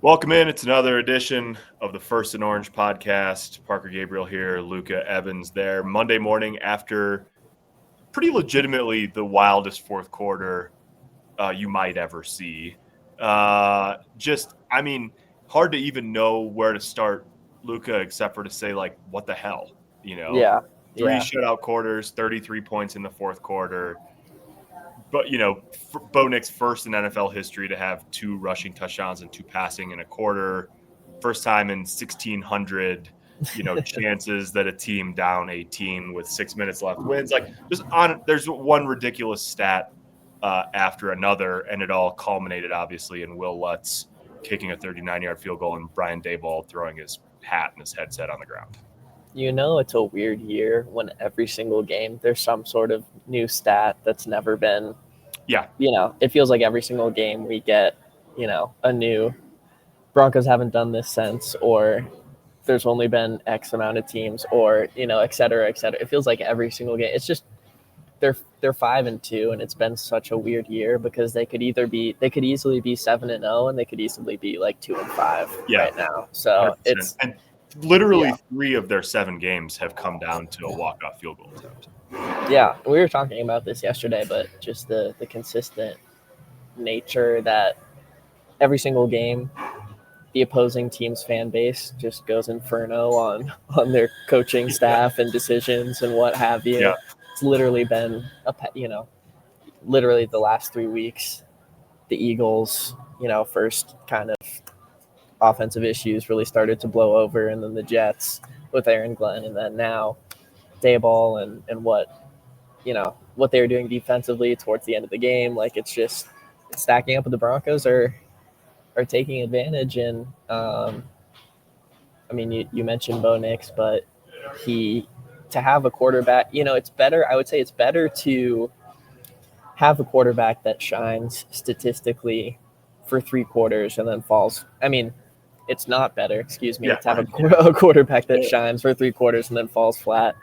Welcome in. It's another edition of the First and Orange podcast. Parker Gabriel here, Luca Evans there. Monday morning after pretty legitimately the wildest fourth quarter you might ever see. Hard to even know where to start, Luca, except for to say, like, what the hell? Yeah. Three shutout quarters, 33 points in the fourth quarter. But, Bo Nix first in NFL history to have 2 rushing touchdowns and 2 passing in a quarter. First time in 1,600, chances that a team down 18 with 6 minutes left wins. There's one ridiculous stat after another, and it all culminated, obviously, in Will Lutz kicking a 39-yard field goal and Brian Daboll throwing his hat and his headset on the ground. It's a weird year when every single game there's some sort of new stat that's never been. Yeah. It feels like every single game we get, a new Broncos haven't done this since, or there's only been X amount of teams, or, et cetera, et cetera. It feels like every single game. It's just they're 5-2, and it's been such a weird year because they could easily be 7-0, and they could easily be like 2-5 right now. So 100%. It's literally 3 of their 7 games have come down to a walk-off field goal attempt. Yeah, we were talking about this yesterday, but just the consistent nature that every single game the opposing team's fan base just goes inferno on their coaching staff and decisions and what have you. Yeah. It's literally been literally the last 3 weeks, the Eagles, first kind of offensive issues really started to blow over, and then the Jets with Aaron Glenn, and then now Daboll and what they were doing defensively towards the end of the game. Like, it's just stacking up with the Broncos are taking advantage. And you mentioned Bo Nix, but to have a quarterback, it's better. I would say it's better to have a quarterback that shines statistically for 3 quarters and then falls. It's not better, to have a quarterback that shines for 3 quarters and then falls flat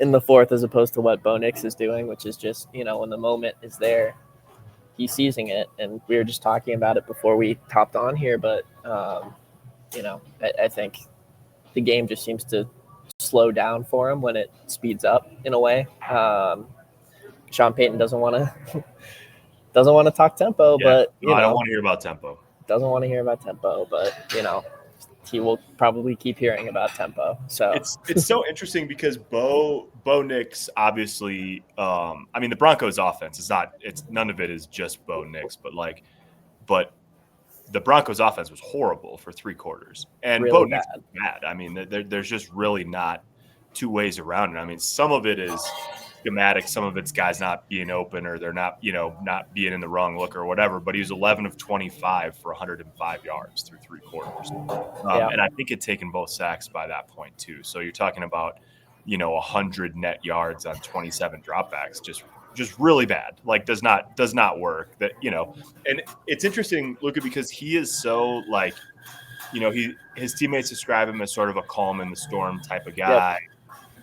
in the fourth, as opposed to what Bo Nix is doing, which is just, when the moment is there, he's seizing it. And we were just talking about it before we hopped on here, but, I think the game just seems to slow down for him when it speeds up in a way. Sean Payton doesn't want to talk tempo, but I don't want to hear about tempo. Doesn't want to hear about tempo, but he will probably keep hearing about tempo. So it's so interesting because Bo Nix, obviously, the Broncos offense none of it is just Bo Nix, but the Broncos offense was horrible for 3 quarters, and really Bo Nix was bad. There's just really not 2 ways around it. Some of it is schematic, some of it's guys not being open, or they're not, not being in the wrong look or whatever, but he was 11 of 25 for 105 yards through 3 quarters. And I think it's taken both sacks by that point too. So you're talking about, 100 net yards on 27 dropbacks, just really bad. Does not work. That, and it's interesting, Luca, because he is so his teammates describe him as sort of a calm in the storm type of guy.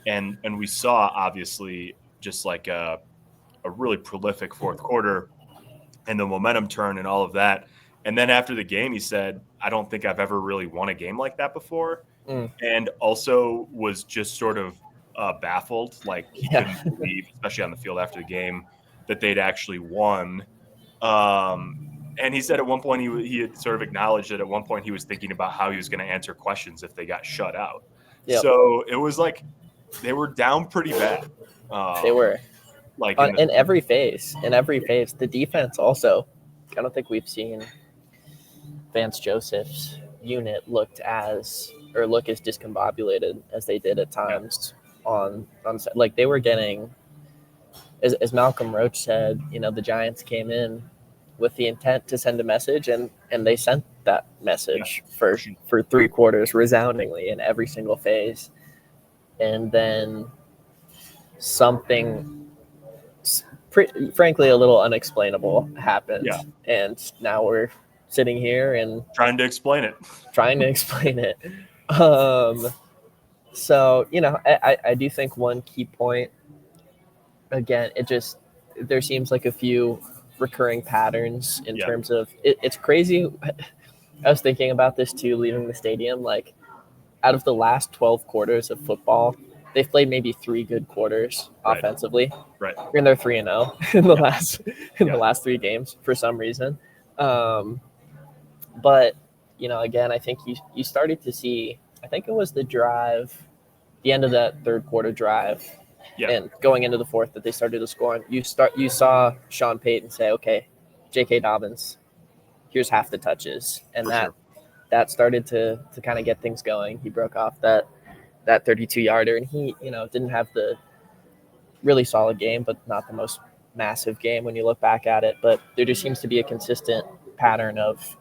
Yep. And we saw, obviously, just a really prolific fourth quarter and the momentum turn and all of that. And then after the game, he said, I don't think I've ever really won a game like that before. And also was just sort of baffled. He couldn't believe, especially on the field after the game, that they'd actually won. And he said at one point he had sort of acknowledged that at one point he was thinking about how he was going to answer questions if they got shut out. Yep. So it was they were down pretty bad. They were in every phase. The defense also, I don't think we've seen Vance Joseph's unit look as discombobulated as they did at times. On they were getting, as Malcolm Roach said, the Giants came in with the intent to send a message, and they sent that message for 3 quarters resoundingly in every single phase. And then something frankly a little unexplainable happened. Yeah. And now we're sitting here and trying to explain it. So, I do think one key point, again, there seems like a few recurring patterns in terms of it's crazy I was thinking about this too, leaving the stadium. Like, out of the last 12 quarters of football, they've played maybe 3 good quarters offensively. Right. And they're 3-0 in the Yeah. last 3 games for some reason. But again, I think you started to see. I think it was the drive, the end of that third quarter drive, and going into the fourth that they started to score. And you saw Sean Payton say, "Okay, J.K. Dobbins, here's half the touches," and that started to kind of get things going. He broke off that 32-yarder, and he didn't have the really solid game, but not the most massive game when you look back at it. But there just seems to be a consistent pattern of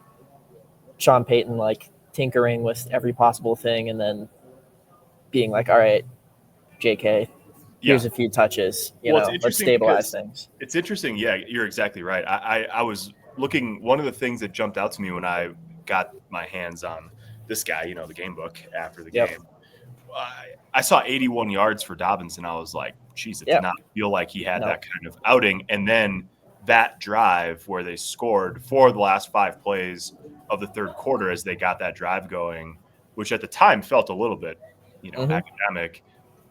Sean Payton like tinkering with every possible thing, and then being like, "All right, JK, here's a few touches. Let's stabilize things." It's interesting. Yeah, you're exactly right. I was looking. One of the things that jumped out to me when I got my hands on this guy, the game book after the game, I saw 81 yards for Dobbins, and I was like, "Geez, it did not feel like he had that kind of outing." And then that drive where they scored for the last 5 plays of the third quarter as they got that drive going, which at the time felt a little bit, academic.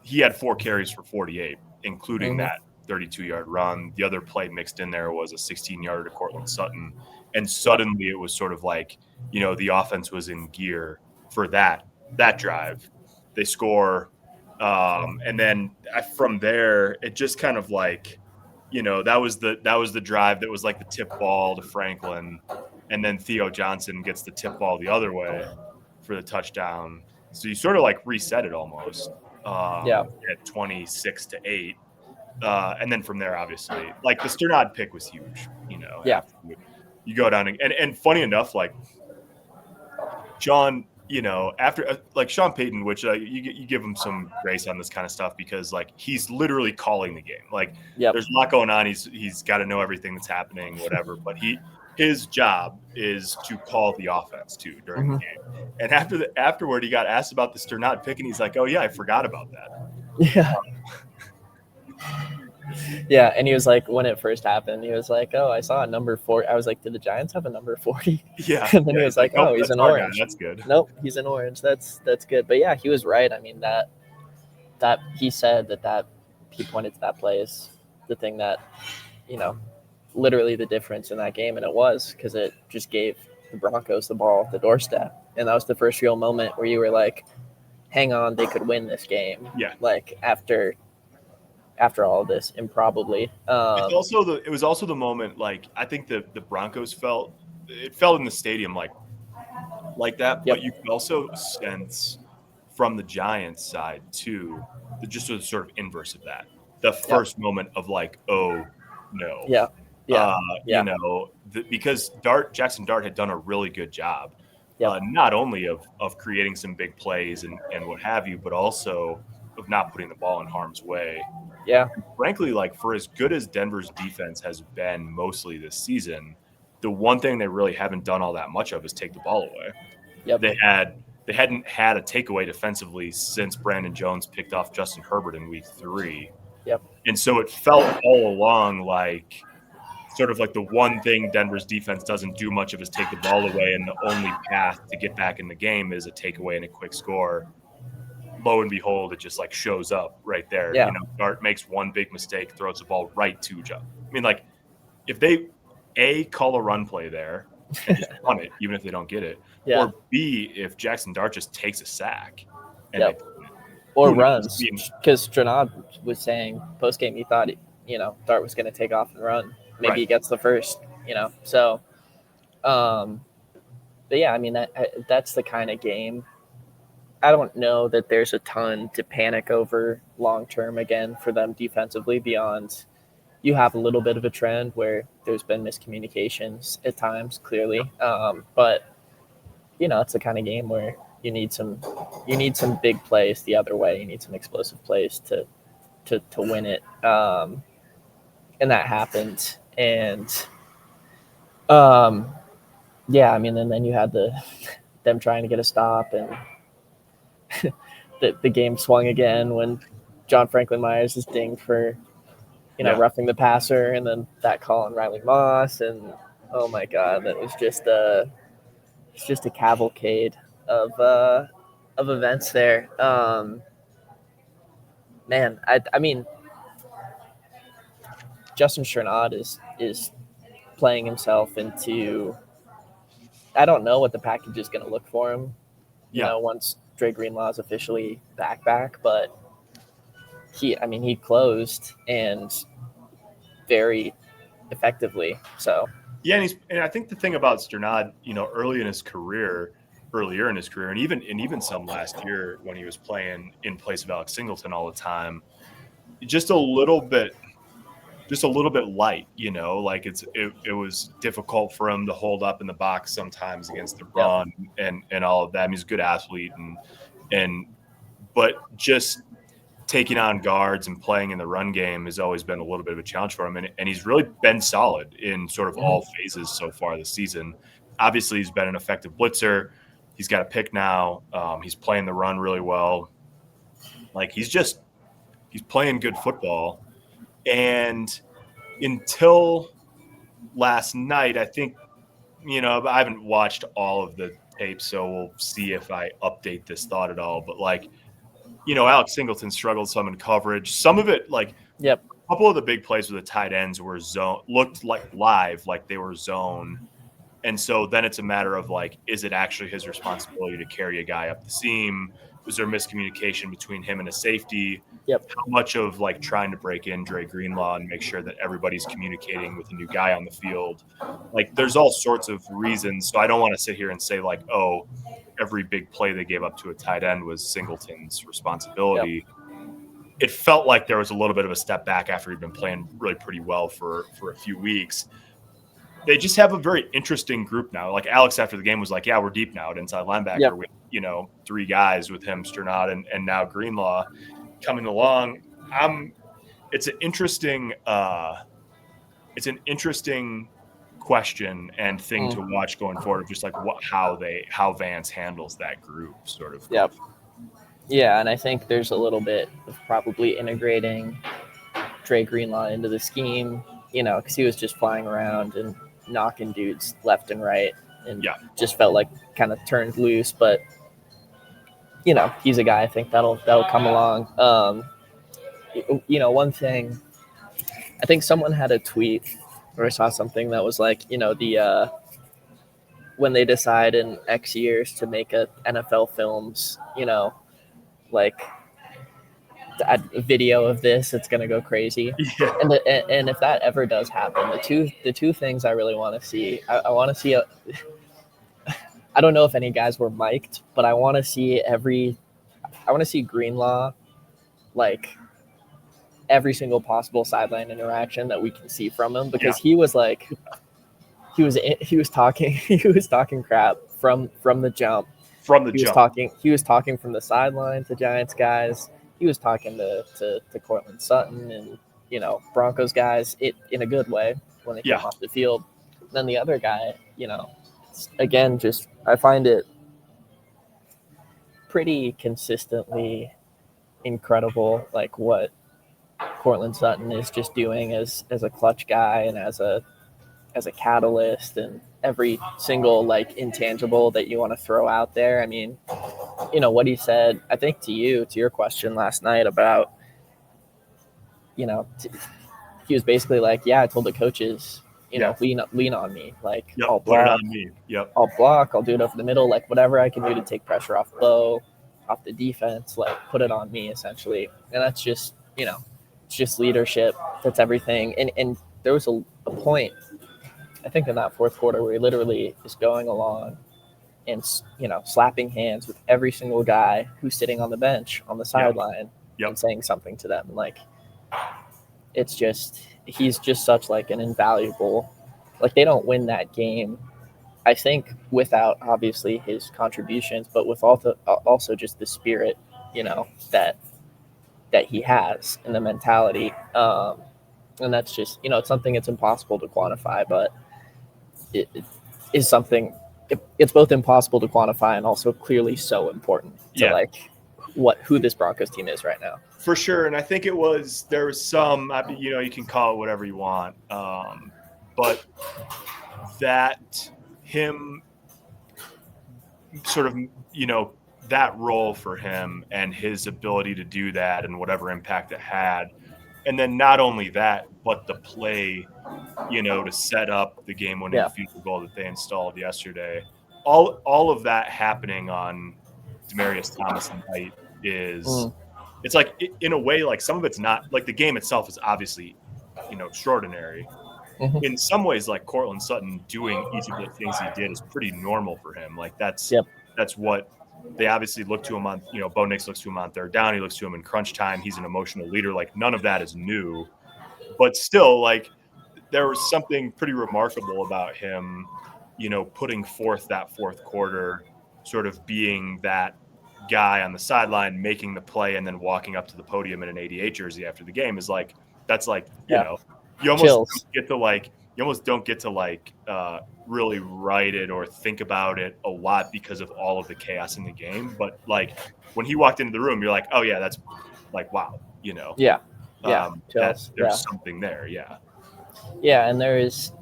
He had 4 carries for 48, including that 32-yard run. The other play mixed in there was a 16-yarder to Cortland Sutton. And suddenly it was sort of like, the offense was in gear for that drive. They score. And then from there, it just kind of like, that was the drive that was like the tip ball to Franklin. And then Theo Johnson gets the tip ball the other way for the touchdown. So you sort of like reset it almost at 26-8. And then from there, obviously, like the Sternad pick was huge, you go down and funny enough, like John, after like Sean Payton, which you give him some grace on this kind of stuff because like he's literally calling the game. Like there's a lot going on. He's got to know everything that's happening, whatever. But his job is to call the offense too during the game. And afterward, he got asked about the Sternad pick, and he's like, "Oh yeah, I forgot about that." Yeah. Yeah, and he was like, when it first happened, he was like, "Oh, I saw a number 40." I was like, "Did the Giants have a number 40?" Yeah. And then he was like, "Oh, he's an orange." Guy. That's good. Nope, he's an orange. That's good. But yeah, he was right. I mean, that he said that he pointed to that play as the thing that, literally the difference in that game, and it was because it just gave the Broncos the ball at the doorstep, and that was the first real moment where you were like, "Hang on, they could win this game." Yeah. Like after all of this, improbably. It was also the moment, like I think the Broncos felt in the stadium like that, but you could also sense from the Giants side too, just the sort of inverse of that. The first moment of like, oh no, because Jackson Dart had done a really good job, not only of creating some big plays and what have you, but also of not putting the ball in harm's way. Yeah. And frankly, like for as good as Denver's defense has been mostly this season, the one thing they really haven't done all that much of is take the ball away. Yep. They hadn't had a takeaway defensively since Brandon Jones picked off Justin Herbert in week 3. Yep. And so it felt all along like sort of like the one thing Denver's defense doesn't do much of is take the ball away, and the only path to get back in the game is a takeaway and a quick score. Lo and behold, it just like shows up right there. Yeah. Dart makes one big mistake, throws the ball right to Joe. I mean, like if they call a run play there and just run it, even if they don't get it, or B, if Jackson Dart just takes a sack and or runs, because Sternad was saying post game he thought Dart was going to take off and run. Maybe he gets the first. So, but yeah, I mean that's the kind of game. I don't know that there's a ton to panic over long term again for them defensively beyond you have a little bit of a trend where there's been miscommunications at times, clearly. But it's the kind of game where you need some big plays the other way. You need some explosive plays to win it. And that happened. And yeah, I mean, and then you had them trying to get a stop, and the game swung again when John Franklin Myers is dinged for, roughing the passer, and then that call on Riley Moss, and oh my God, that was just just a cavalcade of events there. Man, I mean, Justin Chernod is playing himself into. I don't know what the package is going to look for him. You know, once Dre Greenlaw is officially back, but he closed and very effectively. So yeah, and I think the thing about Sternad, earlier in his career, and even some last year when he was playing in place of Alex Singleton all the time, just a little bit light, like it was difficult for him to hold up in the box sometimes against the run and all of that. I mean, he's a good athlete but just taking on guards and playing in the run game has always been a little bit of a challenge for him. And he's really been solid in sort of all phases so far this season. Obviously, he's been an effective blitzer. He's got a pick now. He's playing the run really well. Like he's playing good football. And until last night, I think, I haven't watched all of the tape, so we'll see if I update this thought at all. But Alex Singleton struggled some in coverage. Some of it, a couple of the big plays with the tight ends were looked like live, like they were zone. And so then it's a matter of is it actually his responsibility to carry a guy up the seam? Was there miscommunication between him and a safety? How much of trying to break in Dre Greenlaw and make sure that everybody's communicating with a new guy on the field? There's all sorts of reasons. So I don't want to sit here and say every big play they gave up to a tight end was Singleton's responsibility. It felt like there was a little bit of a step back after he'd been playing really pretty well for a few weeks. They just have a very interesting group now. Alex after the game was yeah, we're deep now at inside linebacker with, 3 guys with him, Sternad and now Greenlaw coming along. It's an interesting question and thing to watch going forward of just how Vance handles that group sort of. Yeah, and I think there's a little bit of probably integrating Dre Greenlaw into the scheme, because he was just flying around and knocking dudes left and right and just felt like kind of turned loose. But, he's a guy I think that'll come along. One thing, I think someone had a tweet or I saw something that was when they decide in X years to make a NFL films, a video of this, it's gonna go crazy. And if that ever does happen, the two things I really want to see, I want to see I don't know if any guys were mic'd, but I want to see Greenlaw every single possible sideline interaction that we can see from him, because he was talking crap from the jump. He was talking from the sideline to Giants guys. He was talking to Cortland Sutton and Broncos guys in a good way when they came off the field. Then the other guy, again, just I find it pretty consistently incredible, what Cortland Sutton is just doing as a clutch guy and as a catalyst, and every single intangible that you want to throw out there. I mean, what he said, I think to your question last night about, he was basically I told the coaches, lean on me, I'll block, put it on me. I'll block, I'll do it over the middle, whatever I can do to take pressure off Bo, off the defense, put it on me essentially. And that's just, it's just leadership. That's everything. And there was a point, I think in that fourth quarter, where he literally is going along and, slapping hands with every single guy who's sitting on the bench on the sideline and saying something to them. It's just, he's just such an invaluable, they don't win that game, I think, without obviously his contributions, but with also just the spirit, that he has and the mentality. And that's just, it's something that's impossible to quantify, but it is something, it's both impossible to quantify and also clearly so important to who this Broncos team is right now. For sure. And I think there was some, you can call it whatever you want. But that him sort of, that role for him and his ability to do that and whatever impact it had. And then not only that, but the play, to set up the game-winning Yeah. field goal that they installed yesterday. All of that happening on Demaryius Thomas night is, it's like, in a way, like some of it's not, like the game itself is obviously, extraordinary. Mm-hmm. In some ways, like Cortland Sutton doing each of the things he did is pretty normal for him. Like that's Yep. what they obviously look to him on. Bo Nix looks to him on third down. He looks to him in crunch time. He's an emotional leader. Like none of that is new, but still, like there was something pretty remarkable about him, putting forth that fourth quarter, sort of being that guy on the sideline, making the play, and then walking up to the podium in an 88 jersey after the game is like, that's like, Yeah. you almost Chills. don't get to like, really write it or think about it a lot because of all of the chaos in the game. But like when he walked into the room, you're like, oh yeah, that's like, wow, Yeah. Yeah. that Chills. there's something there. Yeah. Yeah. And there is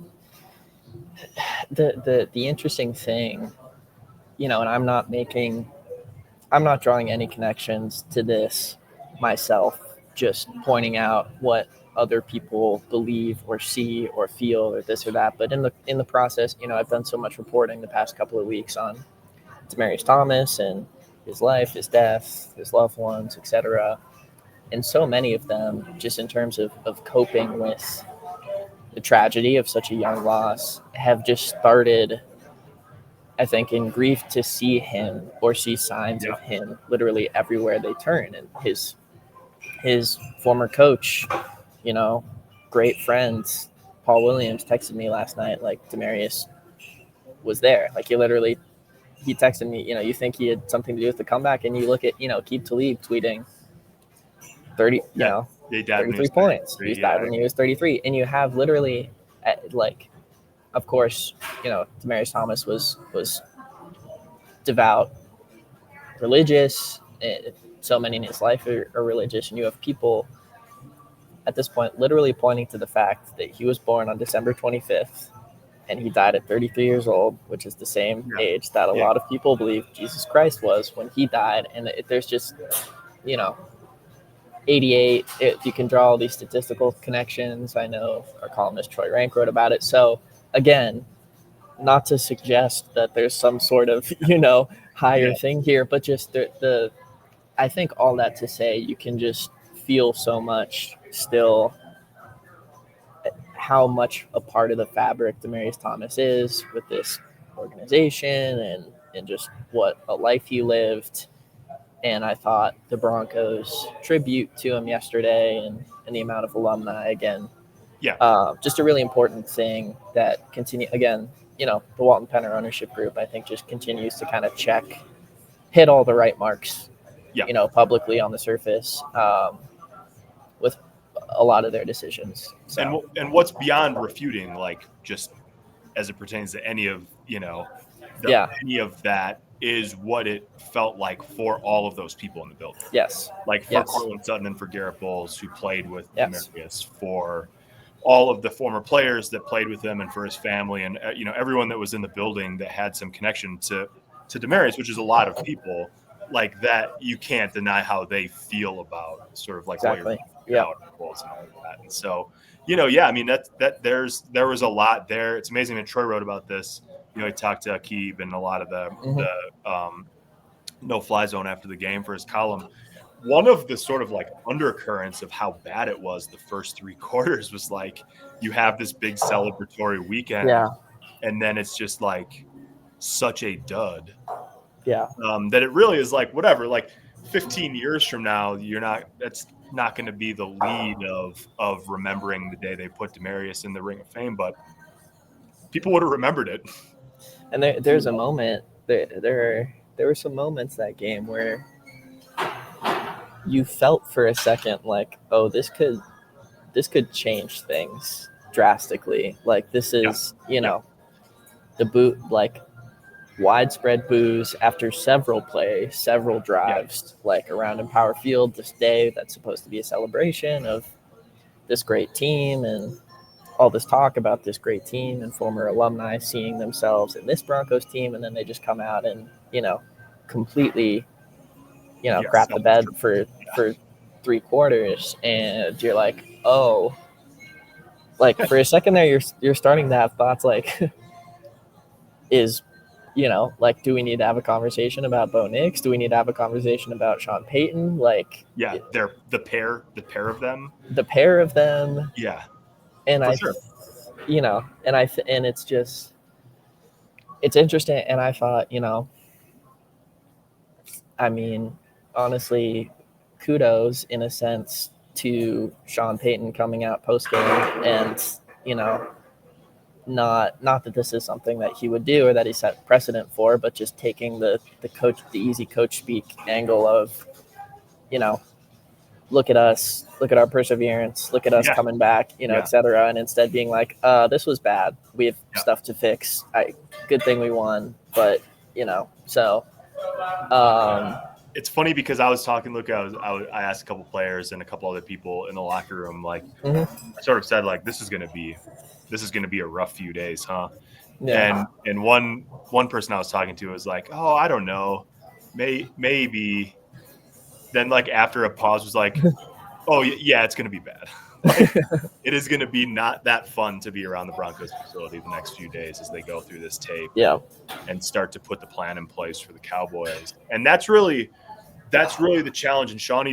the interesting thing, and I'm not drawing any connections to this myself, just pointing out what other people believe or see or feel or this or that. But in the process, I've done so much reporting the past couple of weeks on Demaryius Thomas and his life, his death, his loved ones, etc. And so many of them, just in terms of coping with the tragedy of such a young loss, have just started, I think, in grief to see him or see signs of him literally everywhere they turn. And his former coach, great friends, Paul Williams, texted me last night like Demaryius was there. Like he texted me, you think he had something to do with the comeback, and you look at, Keep Talib tweeting 30, 33 points. He died when he was 33. And you have literally, like, of course, Demaryius Thomas was devout, religious. So many in his life are religious, and you have people at this point literally pointing to the fact that he was born on December 25th and he died at 33 years old, which is the same age that a lot of people believe Jesus Christ was when he died. And there's just, 88, you can draw all these statistical connections. I know our columnist Troy Rank wrote about it. So again, not to suggest that there's some sort of, higher thing here, but just I think all that to say, you can just feel so much still how much a part of the fabric Demaryius Thomas is with this organization and just what a life he lived. And I thought the Broncos tribute to him yesterday and the amount of alumni again. Just a really important thing that continue again, the Walton Penner ownership group, I think just continues to kind of hit all the right marks, publicly on the surface, with a lot of their decisions. So. And what's beyond refuting, like just as it pertains to any of, any of that is what it felt like for all of those people in the building. Yes. Like for Cortland Sutton and for Garrett Bowles, who played with Demaryius, for all of the former players that played with him and for his family and, everyone that was in the building that had some connection to Demaryius, which is a lot of people like that. You can't deny how they feel about sort of like what you're about and all of that. And so, I mean, there was a lot there. It's amazing that Troy wrote about this. He talked to Akib and a lot of the no fly zone after the game for his column. One of the sort of like undercurrents of how bad it was the first three quarters was like you have this big celebratory weekend, and then it's just like such a dud. That it really is like whatever. Like 15 years from now, that's not going to be the lead of remembering the day they put Demaryius in the Ring of Fame, but people would have remembered it. And there's a moment. There were some moments that game where you felt for a second like, oh, this could change things drastically. Like this is, the boot, like widespread boos after several plays, several drives, like around Empower Field this day. That's supposed to be a celebration of this great team and all this talk about this great team and former alumni seeing themselves in this Broncos team, and then they just come out and completely crap the bed for 3 quarters, and you're like, oh, like for a second there you're starting to have thoughts like, is like, do we need to have a conversation about Bo Nix? Do we need to have a conversation about Sean Payton? Like, they're the pair of them. The pair of them. Yeah. And sure. And it's just, it's interesting. And I thought, I mean, honestly, kudos in a sense to Sean Payton coming out post game and, not that this is something that he would do or that he set precedent for, but just taking the easy coach speak angle of, look at us, look at our perseverance, look at us coming back, et cetera. And instead being like, this was bad. We have stuff to fix. Good thing we won. But, so. It's funny because I was talking, Luca, I asked a couple players and a couple other people in the locker room, like, I sort of said, like, this is going to be a rough few days, huh? Yeah. And one person I was talking to was like, oh, I don't know, maybe. Then, like, after a pause, was like, oh yeah, it's going to be bad. Like, it is going to be not that fun to be around the Broncos facility the next few days as they go through this tape and start to put the plan in place for the Cowboys. And that's really the challenge. And Sean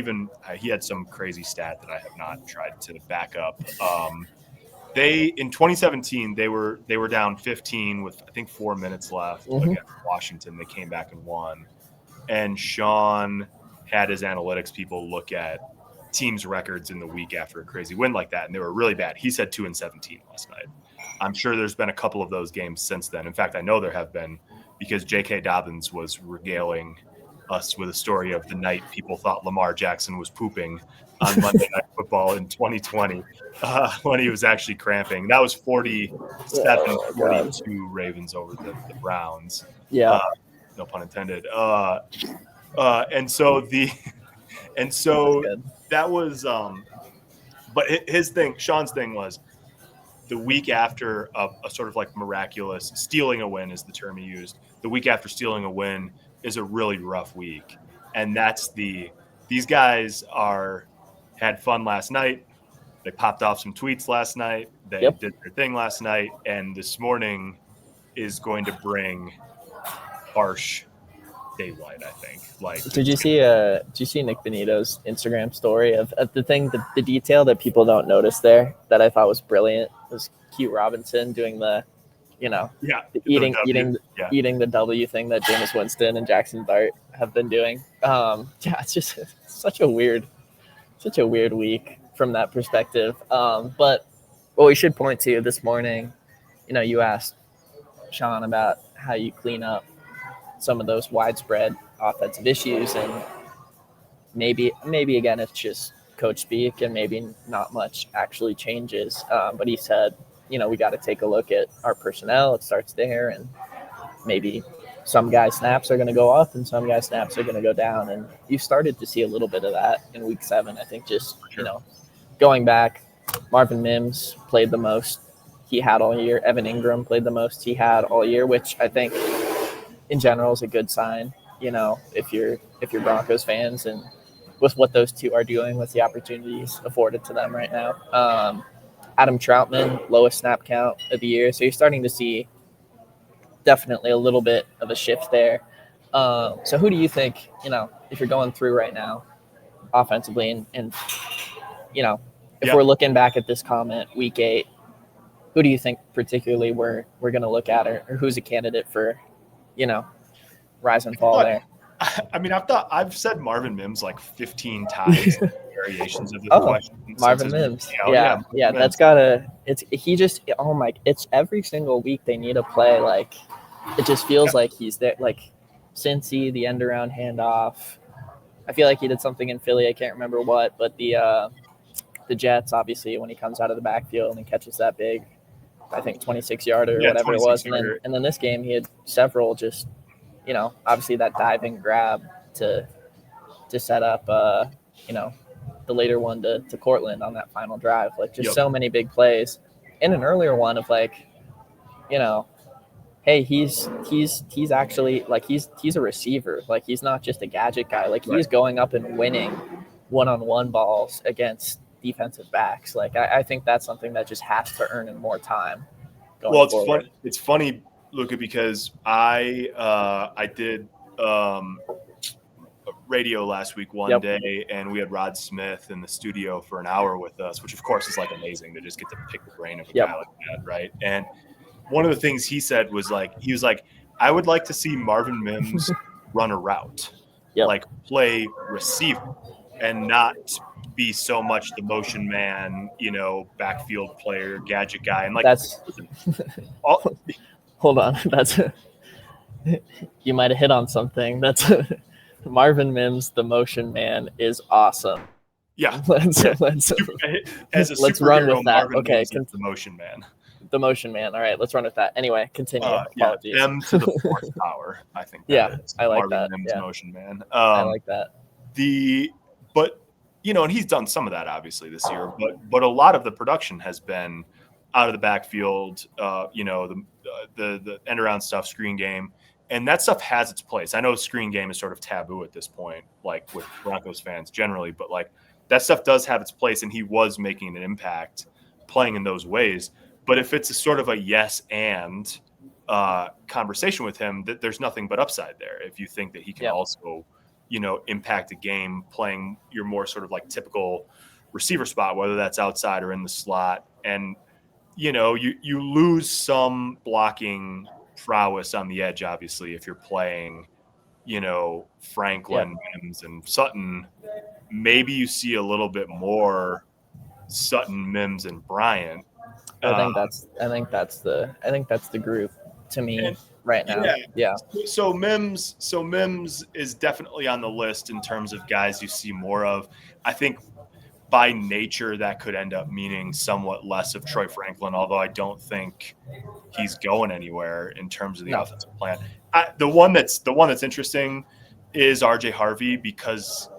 he had some crazy stat that I have not tried to back up. In 2017 they were down 15 with I think 4 minutes left against Washington. They came back and won. And Sean had his analytics people look at teams' records in the week after a crazy win like that, and they were really bad. He said 2-17 last night. I'm sure there's been a couple of those games since then. In fact, I know there have been, because J.K. Dobbins was regaling us with a story of the night people thought Lamar Jackson was pooping on Monday Night Football in 2020 when he was actually cramping. That was 47-42 Ravens over the Browns. Yeah. No pun intended. And so that was but Sean's thing was the week after a sort of like miraculous stealing a win is the term he used. The week after stealing a win is a really rough week. And that's these guys had fun last night. They popped off some tweets last night. They did their thing last night. And this morning is going to bring harsh daylight, I think. Like, did you see Nick Benito's Instagram story of the detail that people don't notice there that I thought was brilliant? It was Q Robinson doing the eating the W thing that Jameis Winston and Jackson Dart have been doing. It's just such a weird week from that perspective. But what we should point to this morning, you asked Sean about how you clean up some of those widespread offensive issues, and maybe again it's just coach speak and maybe not much actually changes. But he said, we got to take a look at our personnel. It starts there, and maybe some guys' snaps are going to go up and some guys' snaps are going to go down. And you started to see a little bit of that in week 7. I think just, going back, Marvin Mims played the most he had all year. Evan Ingram played the most he had all year, which I think in general is a good sign, if you're Broncos fans and with what those two are doing with the opportunities afforded to them right now. Adam Troutman, lowest snap count of the year. So you're starting to see definitely a little bit of a shift there. So who do you think, if you're going through right now offensively and if we're looking back at this comment week 8, who do you think particularly we're going to look at or who's a candidate for, rise and fall there? I mean, I've said Marvin Mims like 15 times, variations of this question. Marvin Mims. That's it's every single week they need a play. Like, it just feels like he's there. Like, Cincy, the end around handoff. I feel like he did something in Philly. I can't remember what, but the Jets, obviously, when he comes out of the backfield and catches that big, I think 26-yarder or whatever it was. And then this game, he had several just, obviously that diving grab to set up, the later one to Cortland on that final drive. Like, just so many big plays. in an earlier one of like, you know, hey, he's actually like he's a receiver. Like he's not just a gadget guy. Like he's going up and winning one-on-one balls against defensive backs. Like I think that's something that just has to earn him more time going forward. It's funny, Luca, because I did radio last week one day, and we had Rod Smith in the studio for an hour with us, which of course is like amazing to just get to pick the brain of a guy like that, right? And one of the things he said was like, he was like, I would like to see Marvin Mims run a route, like play receiver, and not be so much the motion man, you know, backfield player, gadget guy. And like, that's hold on, that's you might have hit on something. That's Marvin Mims, the motion man, is awesome. Yeah, let's as a let's run with that. Marvin Mims is the motion man. The motion man. All right, let's run with that. Anyway, continue. Apologies. M to the fourth power, I think. I like Marvin that. Mims, motion man. I like that. But you know, and he's done some of that obviously this year. But a lot of the production has been out of the backfield. You know, the end around stuff, screen game, and that stuff has its place. I know screen game is sort of taboo at this point, like with Broncos fans generally, but like that stuff does have its place, and he was making an impact playing in those ways. But if it's a sort of a yes and conversation with him, that there's nothing but upside there. If you think that he can also, you know, impact a game playing your more sort of like typical receiver spot, whether that's outside or in the slot. And, you know, you lose some blocking prowess on the edge, obviously, if you're playing, you know, Franklin, Mims, and Sutton. Maybe you see a little bit more Sutton, Mims, and Bryant. I think that's the group to me right now. Yeah. So Mims is definitely on the list in terms of guys you see more of. I think by nature that could end up meaning somewhat less of Troy Franklin, although I don't think he's going anywhere in terms of the offensive plan. The one that's interesting is RJ Harvey, because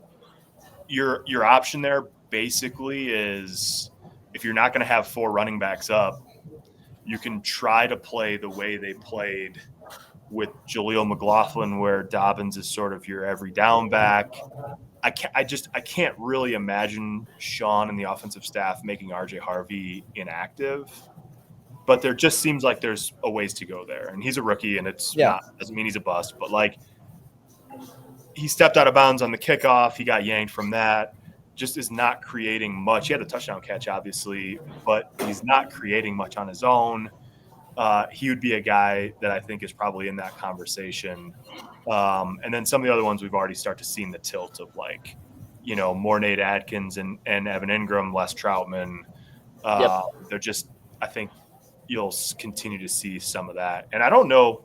your option there basically is, if you're not going to have four running backs up, you can try to play the way they played with Jaleel McLaughlin, where Dobbins is sort of your every down back. I can't really imagine Sean and the offensive staff making RJ Harvey inactive, but there just seems like there's a ways to go there. And he's a rookie, and doesn't mean he's a bust, but like he stepped out of bounds on the kickoff. He got yanked from that. Just is not creating much. He had a touchdown catch, obviously, but he's not creating much on his own. He would be a guy that I think is probably in that conversation. And then some of the other ones we've already started to see in the tilt of, like, you know, more Nate Adkins and Evan Ingram, less Troutman. They're just, I think you'll continue to see some of that. And I don't know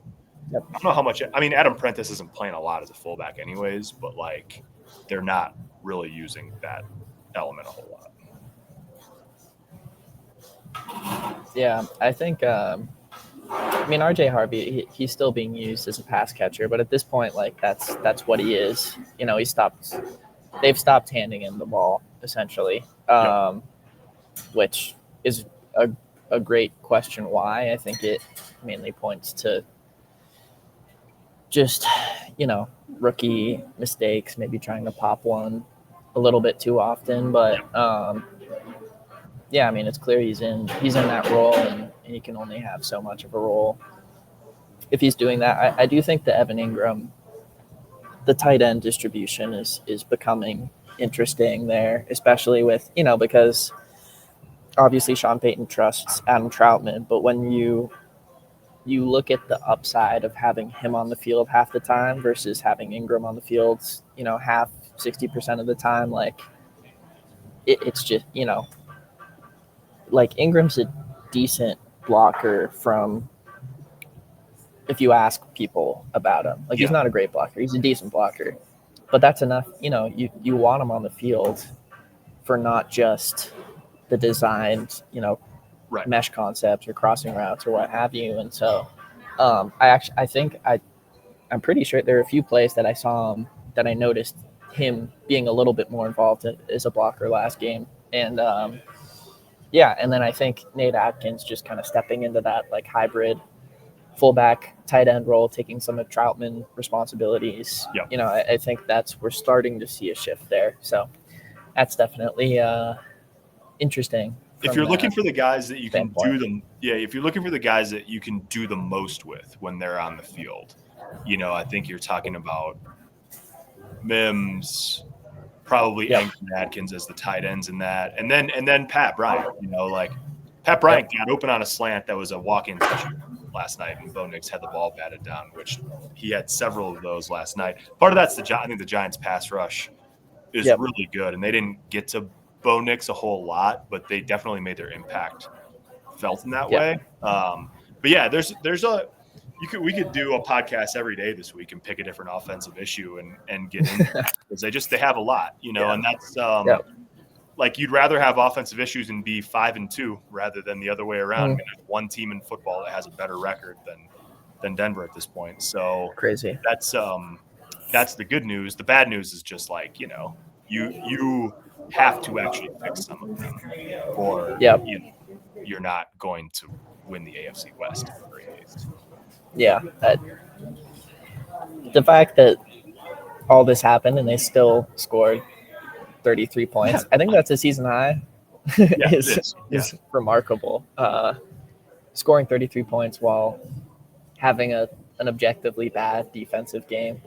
how much. I mean, Adam Prentice isn't playing a lot as a fullback anyways, but like they're not really using that element a whole lot. Yeah, I think I mean, RJ Harvey, he's still being used as a pass catcher, but at this point, like that's what he is. You know, they've stopped handing him the ball essentially, which is a great question why. I think it mainly points to just, you know, rookie mistakes, maybe trying to pop one a little bit too often. But yeah, I mean, it's clear he's in that role, and he can only have so much of a role if he's doing that. I do think the Evan Ingram, the tight end distribution is becoming interesting there, especially with, you know, because obviously Sean Payton trusts Adam Troutman, but when you look at the upside of having him on the field half the time versus having Ingram on the field, you know, 60% of the time, like it's just, you know, like Ingram's a decent blocker from, if you ask people about him, like he's not a great blocker, he's a decent blocker, but that's enough. You know, you want him on the field for not just the designed, you know, mesh concepts or crossing routes or what have you. And so I'm pretty sure there are a few plays that I saw him that I noticed him being a little bit more involved as a blocker last game. And Yeah, and then I think Nate Atkins just kind of stepping into that like hybrid fullback tight end role, taking some of Troutman responsibilities. Yep. You know, I think we're starting to see a shift there. So that's definitely interesting. If you're looking for the guys that you can standpoint. do them, if you're looking for the guys that you can do the most with when they're on the field, you know, I think you're talking about Mims, probably Yep. Anchor Atkins as the tight ends in that, and then Pat Bryant. You know, like Pat Bryant got open on a slant that was a walk-in touchdown last night, and Bo Nix had the ball batted down, which he had several of those last night. Part of that's I think the Giants' pass rush is really good, and they didn't get to Bo Nix a whole lot, but they definitely made their impact felt in that way. But yeah, we could do a podcast every day this week and pick a different offensive issue and get into that, because they have a lot, you know, and that's like you'd rather have offensive issues and be 5-2 rather than the other way around. I mean, there's one team in football that has a better record than Denver at this point. So crazy. That's the good news. The bad news is just like, you know, you have to actually fix some of them, or you're not going to win the AFC West at the very least. Yeah. The fact that all this happened and they still scored 33 points, I think that's a season high, is remarkable. Scoring 33 points while having an objectively bad defensive game.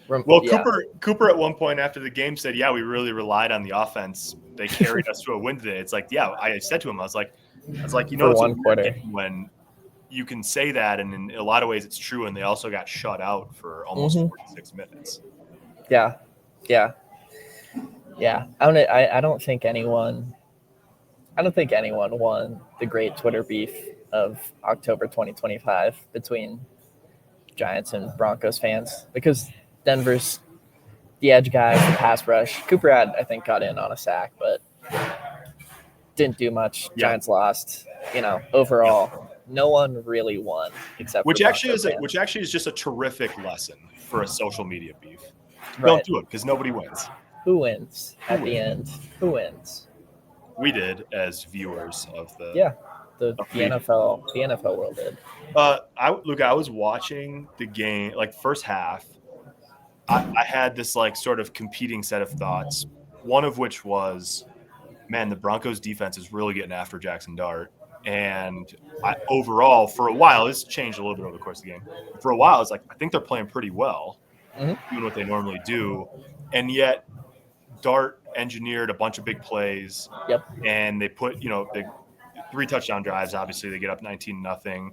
Cooper at one point after the game said, we really relied on the offense. They carried us to a win today. It's like, I said to him, I was like, you know, it's one quarter when you can say that, and in a lot of ways it's true, and they also got shut out for almost 46 minutes. Yeah. I don't think anyone won the great Twitter beef of October 2025 between Giants and Broncos fans, because Denver's the edge guys, the pass rush. Cooper I think got in on a sack, but didn't do much. Giants lost. You know, overall, no one really won except which actually is just a terrific lesson for a social media beef. Right. Don't do it, because nobody wins. Who wins at the end? Who wins? We did, as viewers of the NFL. The NFL world did. Luca, I was watching the game, like first half. I had this like sort of competing set of thoughts. One of which was, man, the Broncos defense is really getting after Jackson Dart. And overall, for a while, this changed a little bit over the course of the game. For a while, it's like, I think they're playing pretty well, doing what they normally do. And yet, Dart engineered a bunch of big plays. And they put, the 3 touchdown drives. Obviously, they get up 19-0.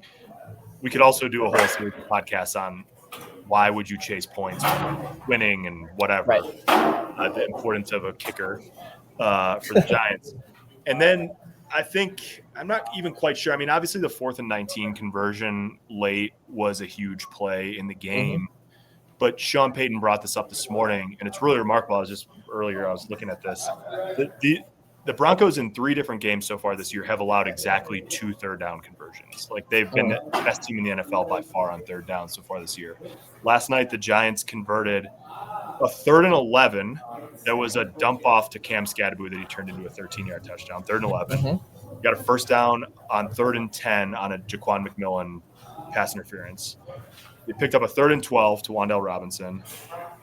We could also do a whole series of podcasts on why would you chase points when winning and whatever. The importance of a kicker for the Giants. And then I think, I'm not even quite sure. I mean, obviously the 4th and 19 conversion late was a huge play in the game. But Sean Payton brought this up this morning, and it's really remarkable. I was looking at this. The Broncos in 3 different games so far this year have allowed exactly 2 third down conversions. Like, they've been the best team in the NFL by far on third down so far this year. Last night, the Giants converted a 3rd and 11. That was a dump off to Cam Scadaboo that he turned into a 13-yard touchdown. 3rd and 11. Got a first down on 3rd and 10 on a Jaquan McMillan pass interference. They picked up a 3rd and 12 to Wan'Dale Robinson.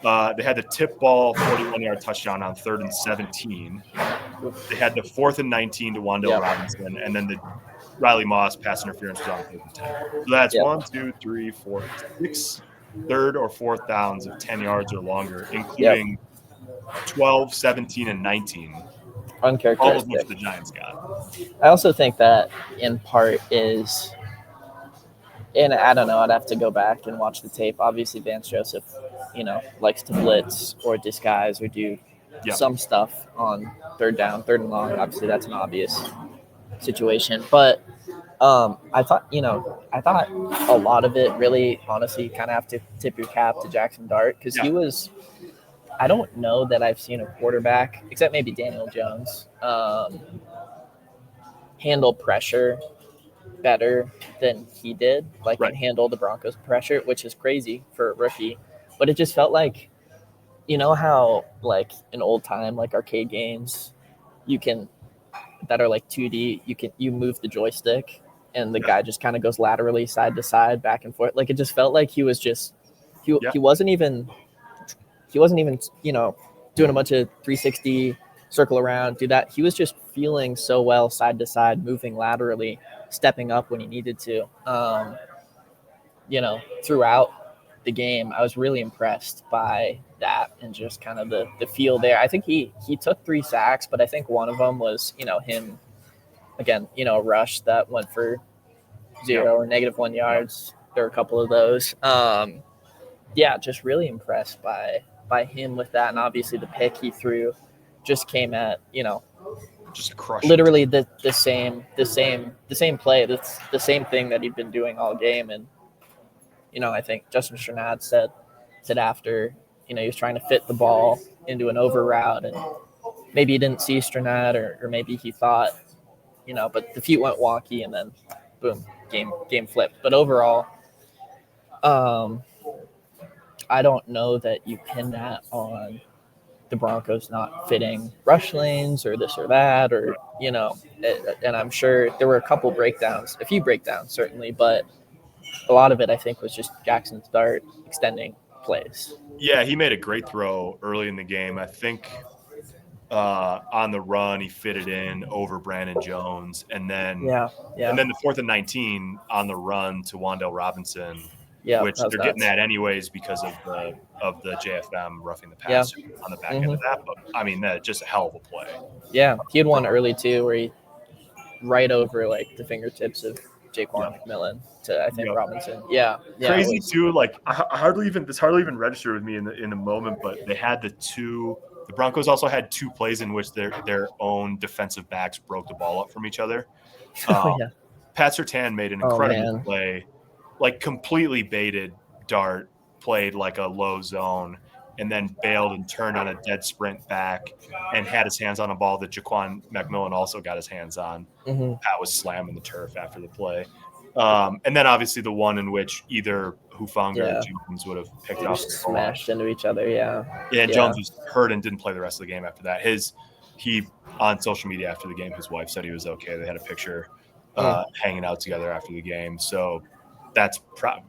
They had the tip ball 41-yard touchdown on 3rd and 17. They had the 4th and 19 to Wan'Dale Robinson, and then the Riley Moss pass interference was on 3rd and 10. So that's 1, 2, 3, 4, 6 third or fourth downs of 10 yards or longer, including 12, 17, and 19. Uncharacteristic. All of which the Giants got. I also think that in part is, and I don't know, I'd have to go back and watch the tape. Obviously, Vance Joseph, likes to blitz or disguise or do some stuff on 3rd down, 3rd and long. Obviously, that's an obvious situation. But I thought a lot of it really, honestly, you kind of have to tip your cap to Jackson Dart, because he was, I don't know that I've seen a quarterback, except maybe Daniel Jones, handle pressure better than he did, and handle the Broncos pressure, which is crazy for a rookie. But it just felt like, how in old time, arcade games, that are like 2D, you move the joystick and the guy just kind of goes laterally side to side, back and forth. Like it just felt like he was just he wasn't even doing a bunch of 360 circle around, do that. He was just feeling so well side to side, moving laterally, stepping up when he needed to. Throughout the game, I was really impressed by that and just kind of the feel there. I think he took 3 sacks, but I think one of them was, him again, a rush that went for 0 or -1 yards. There were a couple of those. Just really impressed by him with that. And obviously the pick he threw just came at, just crush literally the same play. That's the same thing that he'd been doing all game. And, I think Justin Strnad said after, he was trying to fit the ball into an over route, and maybe he didn't see Strnad, or maybe he thought, but the feet went wonky, and then boom, game flipped. But overall, I don't know that you pin that on the Broncos not fitting rush lanes or this or that, or, and I'm sure there were a few breakdowns certainly, but a lot of it I think was just Jackson Dart extending plays. Yeah, he made a great throw early in the game. I think on the run, he fitted in over Brandon Jones, and then the 4th and 19 on the run to Wan'Dale Robinson, which they're getting that anyways because of the JFM roughing the passer on the back end of that. But I mean, that's just a hell of a play. Yeah, he had one early too, where he right over like the fingertips of Jaquan McMillan to, I think, Robinson. Yeah. Crazy too. Like this hardly even registered with me in the moment, but they had the Broncos also had 2 plays in which their own defensive backs broke the ball up from each other. Pat Surtain made an incredible play, like completely baited Dart, played like a low zone, and then bailed and turned on a dead sprint back and had his hands on a ball that Jaquan McMillan also got his hands on. Pat was slamming the turf after the play. And then obviously the one in which either Hufanga or Jones would have picked up. Smashed into each other, and Jones was hurt and didn't play the rest of the game after that. He on social media after the game, his wife said he was okay. They had a picture hanging out together after the game. So that's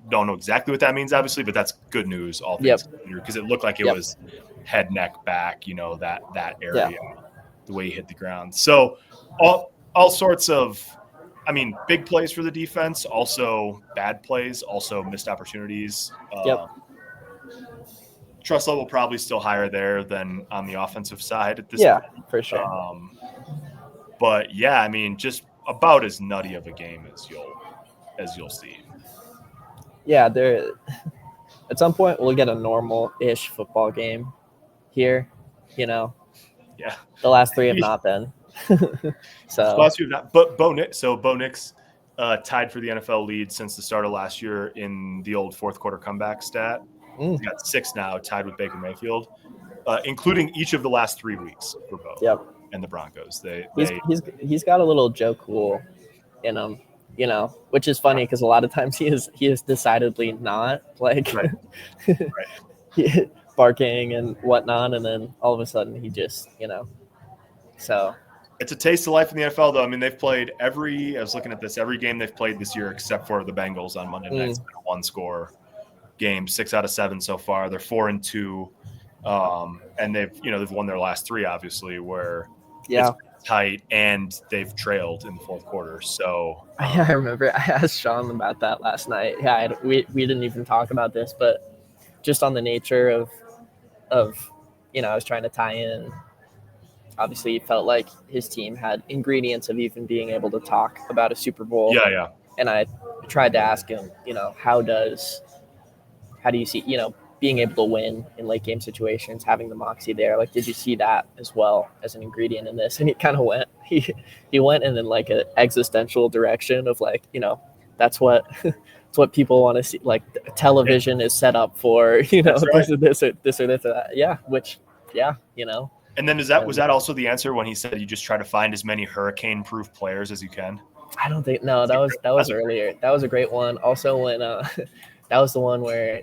don't know exactly what that means, obviously, but that's good news, all things considered, because it looked like it was head, neck, back, that area, the way he hit the ground. So all sorts of, big plays for the defense, also bad plays, also missed opportunities. Trust level probably still higher there than on the offensive side at this point. Yeah, for sure. But just about as nutty of a game as you'll see. Yeah, at some point we'll get a normal-ish football game here, Yeah. The last 3 have not been. So last 2 have not. But Bo Nix tied for the NFL lead since the start of last year in the old fourth quarter comeback stat. He's got 6 now, tied with Baker Mayfield, including each of the last 3 weeks for Bo and the Broncos. He's got a little Joe Cool in him, which is funny because a lot of times he is decidedly not like barking and whatnot, and then all of a sudden he just so. It's a taste of life in the NFL, though. They've played I was looking at this, every game they've played this year except for the Bengals on Monday night. It's been a 1-score game, 6 out of 7 so far. They're 4-2, and they've won their last 3, obviously, where it's tight and they've trailed in the fourth quarter. So I remember I asked Sean about that last night. Yeah, we didn't even talk about this, but just on the nature of I was trying to tie in. Obviously, he felt like his team had ingredients of even being able to talk about a Super Bowl. Yeah. And I tried to ask him, how do you see, being able to win in late game situations, having the moxie there? Like, did you see that as well as an ingredient in this? And he kind of went, he went in like an existential direction of like, that's what people want to see. Like, television is set up for, this or that. Yeah. And then was that also the answer when he said you just try to find as many hurricane-proof players as you can? I don't think that was earlier. That was a great one. Also, when that was the one where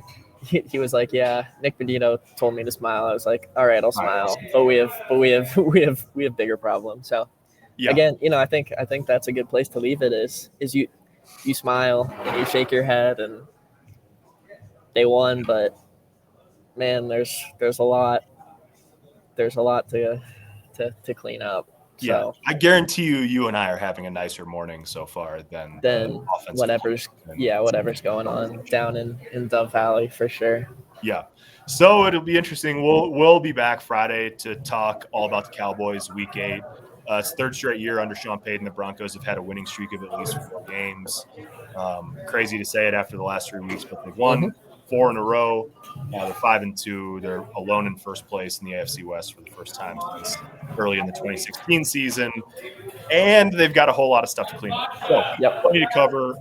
he was like, yeah, Nick Medino told me to smile. I was like, all right, I'll All right, smile. But we have bigger problems. So yeah, again, I think that's a good place to leave it. Is you smile and you shake your head, and they won, but man, there's a lot to clean up. yeah. So I guarantee you and I are having a nicer morning so far than the then offensive. whatever's going on down in Dove Valley for sure. Yeah. So it'll be interesting. We'll be back Friday to talk all about the Cowboys week 8. It's third straight year under Sean Payton. The Broncos have had a winning streak of at least 4 games. Crazy to say it after the last 3 weeks, but they've won 4 in a row. They're 5-2. They're alone in first place in the AFC West for the first time since early in the 2016 season. And they've got a whole lot of stuff to clean up. So, plenty to cover.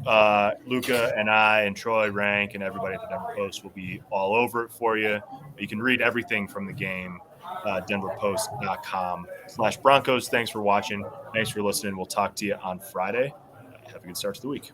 Luca and I and Troy Rank and everybody at the Denver Post will be all over it for you. You can read everything from the game, denverpost.com/Broncos. Thanks for watching. Thanks for listening. We'll talk to you on Friday. Have a good start to the week.